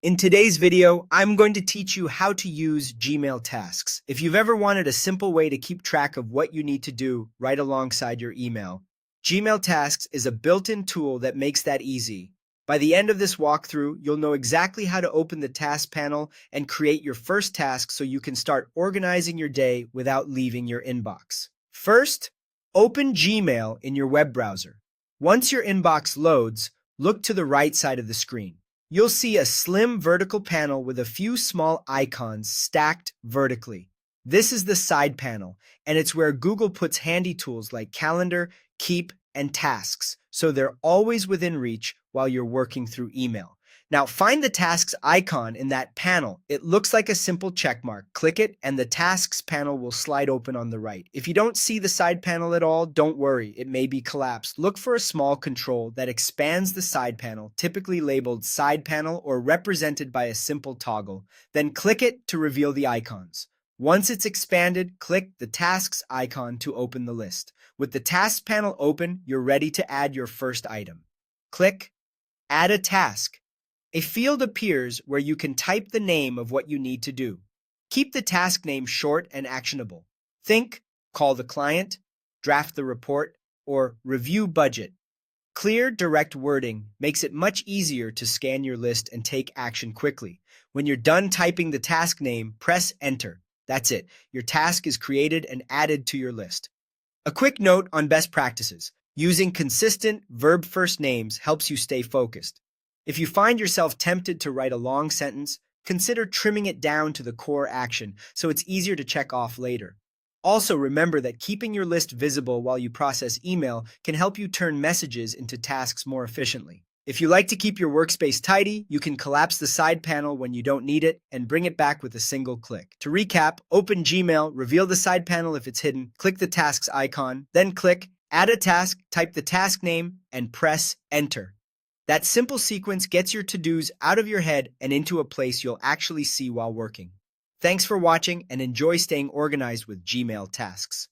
In today's video, I'm going to teach you how to use Gmail tasks. If you've ever wanted a simple way to keep track of what you need to do right alongside your email, Gmail tasks is a built-in tool that makes that easy. By the end of this walkthrough, you'll know exactly how to open the task panel and create your first task so you can start organizing your day without leaving your inbox. First, open Gmail in your web browser. Once your inbox loads, look to the right side of the screen. You'll see a slim vertical panel with a few small icons stacked vertically. This is the side panel, and it's where Google puts handy tools like Calendar, Keep, and Tasks, so they're always within reach while you're working through email. Now, find the Tasks icon in that panel. It looks like a simple check mark. Click it, and the Tasks panel will slide open on the right. If you don't see the side panel at all, don't worry. It may be collapsed. Look for a small control that expands the side panel, typically labeled Side Panel or represented by a simple toggle. Then click it to reveal the icons. Once it's expanded, click the Tasks icon to open the list. With the Tasks panel open, you're ready to add your first item. Click Add a Task. A field appears where you can type the name of what you need to do. Keep the task name short and actionable. Think, call the client, draft the report, or review budget. Clear, direct wording makes it much easier to scan your list and take action quickly. When you're done typing the task name, press Enter. That's it. Your task is created and added to your list. A quick note on best practices. Using consistent verb-first names helps you stay focused. If you find yourself tempted to write a long sentence, consider trimming it down to the core action so it's easier to check off later. Also, remember that keeping your list visible while you process email can help you turn messages into tasks more efficiently. If you like to keep your workspace tidy, you can collapse the side panel when you don't need it and bring it back with a single click. To recap, open Gmail, reveal the side panel if it's hidden, click the tasks icon, then click Add a Task, type the task name, and press Enter. That simple sequence gets your to-dos out of your head and into a place you'll actually see while working. Thanks for watching and enjoy staying organized with Gmail tasks.